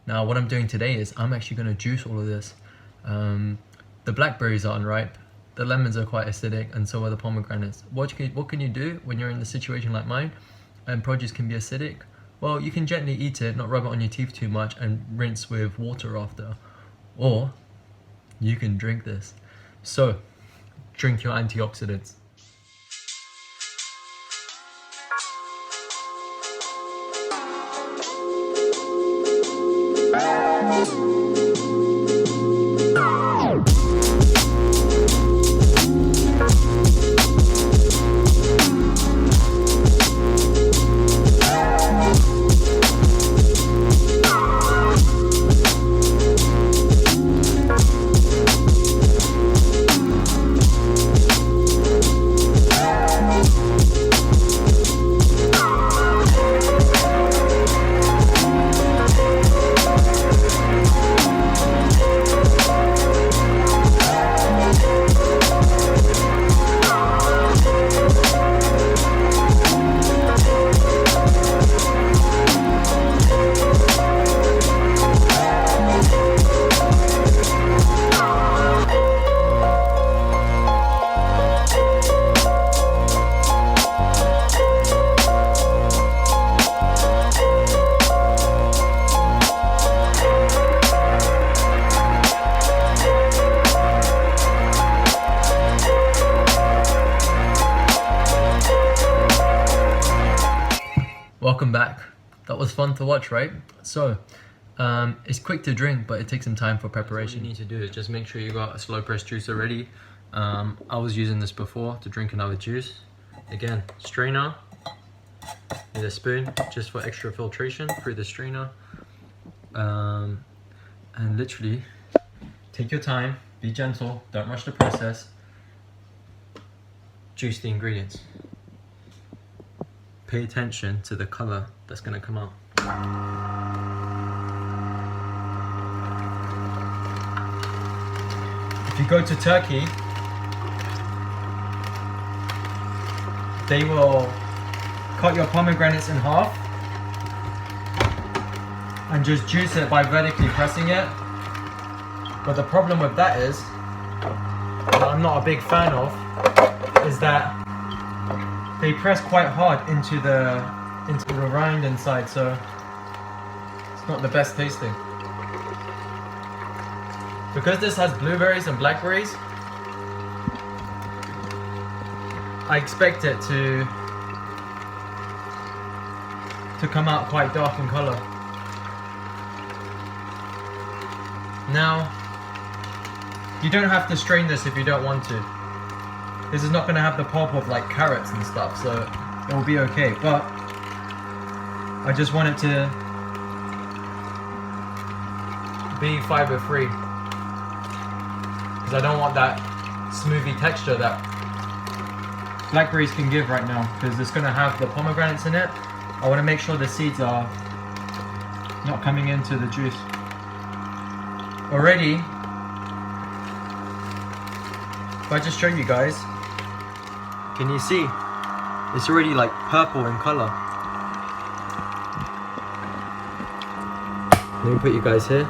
Now what I'm doing today is I'm actually going to juice all of this. The blackberries are unripe, the lemons are quite acidic, and so are the pomegranates. What can you do when you're in a situation like mine and produce can be acidic? Well, you can gently eat it, not rub it on your teeth too much, and rinse with water after. Or you can drink this. So drink your antioxidants. Welcome back. That was fun to watch, right? So, it's quick to drink, but it takes some time for preparation. What you need to do is just make sure you got a slow press juicer ready. I was using this before to drink another juice. Again, strainer, need a spoon just for extra filtration through the strainer. And literally, take your time, be gentle, don't rush the process. Juice the ingredients. Pay attention to the color that's going to come out. If you go to Turkey, they will cut your pomegranates in half and just juice it by vertically pressing it. But the problem with that is, that I'm not a big fan of, is that they press quite hard into the rind inside, so it's not the best tasting. Because this has blueberries and blackberries, I expect it to come out quite dark in color. Now, you don't have to strain this if you don't want to. This is not going to have the pulp of like carrots and stuff, so it will be okay, but I just want it to be fiber free because I don't want that smoothie texture that blackberries can give right now, because it's going to have the pomegranates in it. I want to make sure the seeds are not coming into the juice. Already, if I just show you guys, can you see? It's already like purple in color. Let me put you guys here.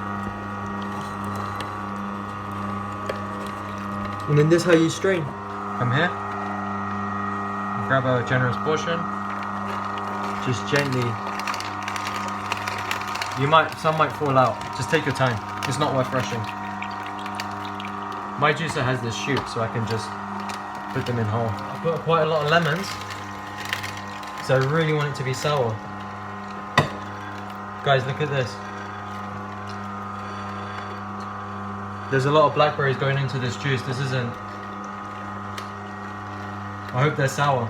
And then this is how you strain. Come here. Grab a generous portion. Just gently. Some might fall out. Just take your time. It's not worth rushing. My juicer has this chute, so I can just put them in whole. I put quite a lot of lemons, so I really want it to be sour. Guys, look at this. There's a lot of blackberries going into this juice. This isn't... I hope they're sour.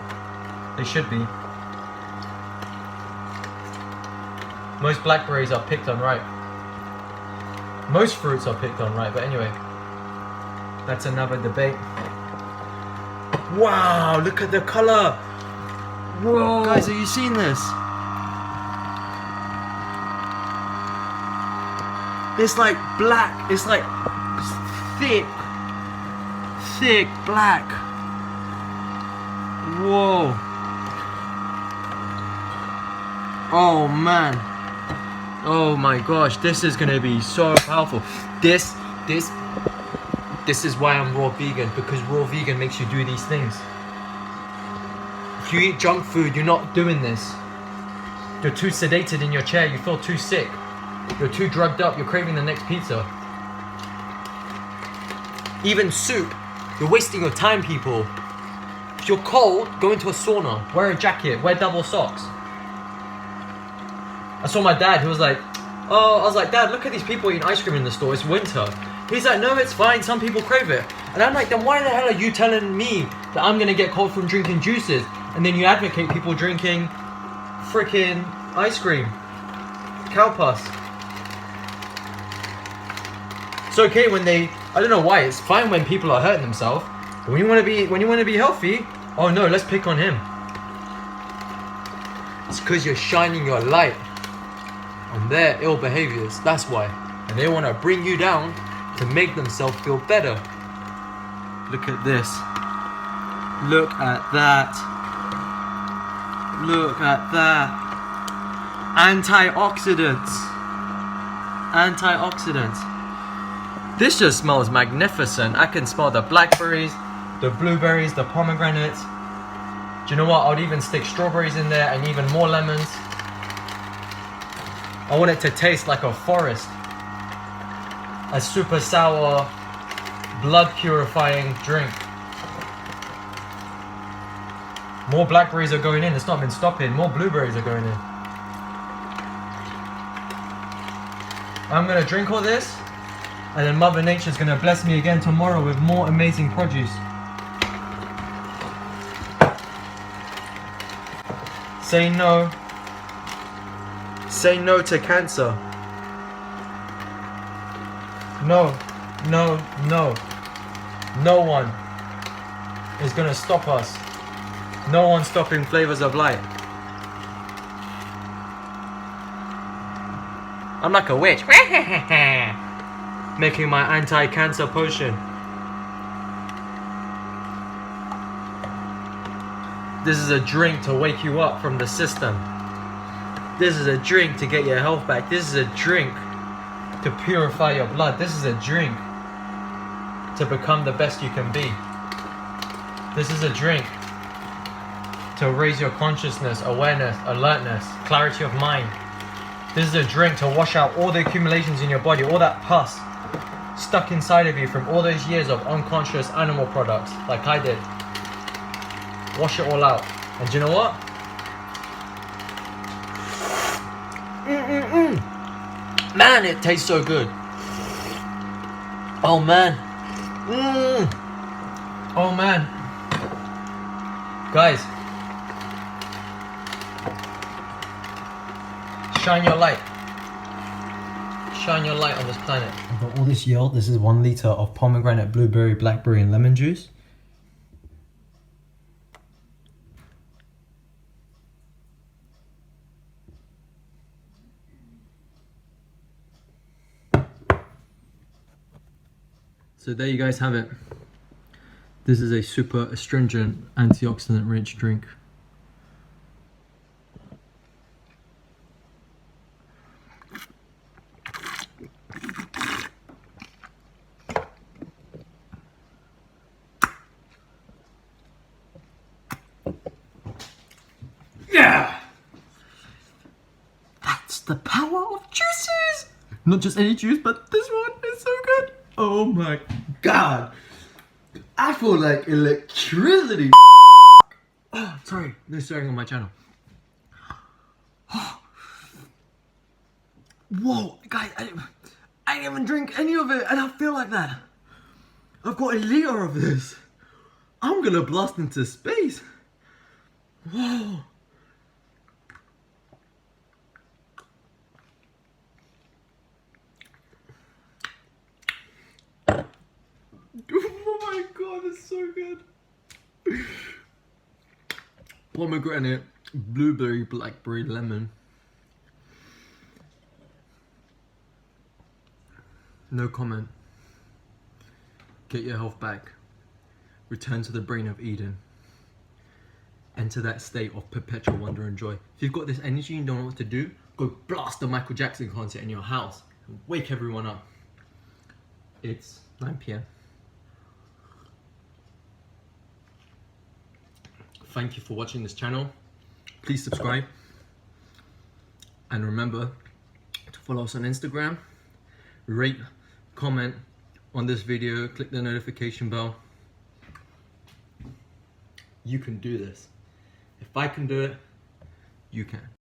They should be. Most blackberries are picked unripe. Most fruits are picked unripe, but anyway. That's another debate. Wow, look at the color. Whoa. Guys, are you seeing this? It's like black. It's like thick black. Whoa. Oh man. Oh my gosh, this is gonna be so powerful. This is why I'm raw vegan, because raw vegan makes you do these things. If you eat junk food, you're not doing this. You're too sedated in your chair, you feel too sick. You're too drugged up, you're craving the next pizza. Even soup, you're wasting your time, people. If you're cold, go into a sauna, wear a jacket, wear double socks. I saw my dad, he was like, oh, I was like, Dad, look at these people eating ice cream in the store, it's winter. He's like, no, it's fine, some people crave it. And I'm like, then why the hell are you telling me that I'm gonna get cold from drinking juices? And then you advocate people drinking freaking ice cream. Cow pus. It's okay when they, I don't know why, it's fine when people are hurting themselves. But when you wanna be healthy, oh no, let's pick on him. It's because you're shining your light on their ill behaviors, that's why. And they want to bring you down to make themselves feel better. Look at this. Look at that. Look at that. Antioxidants. Antioxidants. This just smells magnificent. I can smell the blackberries, the blueberries, the pomegranates. Do you know what? I would even stick strawberries in there and even more lemons. I want it to taste like a forest. A super sour, blood purifying drink. More blackberries are going in, it's not been stopping. More blueberries are going in. I'm gonna drink all this, and then Mother Nature's gonna bless me again tomorrow with more amazing produce. Say no. Say no to cancer. No, no, no. No one is gonna stop us. No one's stopping Flavors of Light. I'm like a witch. Making my anti-cancer potion. This is a drink to wake you up from the system. This is a drink to get your health back. This is a drink to purify your blood. This is a drink to become the best you can be. This is a drink to raise your consciousness, awareness, alertness, clarity of mind. This is a drink to wash out all the accumulations in your body, all that pus stuck inside of you from all those years of unconscious animal products, like I did. Wash it all out. And do you know what? Man, it tastes so good. Oh man. Oh man. Guys, shine your light. Shine your light on this planet. I've got all this yield. This is 1 liter of pomegranate, blueberry, blackberry and lemon juice. So there you guys have it. This is a super astringent, antioxidant rich drink. Yeah! That's the power of juices! Not just any juice, but this one is so good. Oh my god. I feel like electricity. Oh, sorry, no swearing on my channel. Whoa, guys, I didn't even drink any of it and I feel like that. I've got a liter of this. I'm gonna blast into space. Whoa. Oh my god, it's so good. Pomegranate, blueberry, blackberry, lemon. No comment. Get your health back. Return to the brain of Eden. Enter that state of perpetual wonder and joy. If you've got this energy and you don't know what to do, go blast the Michael Jackson concert in your house and wake everyone up. It's 9 p.m. Thank you for watching this channel. Please subscribe. And remember to follow us on Instagram. Rate, comment on this video, click the notification bell. You can do this. If I can do it, you can.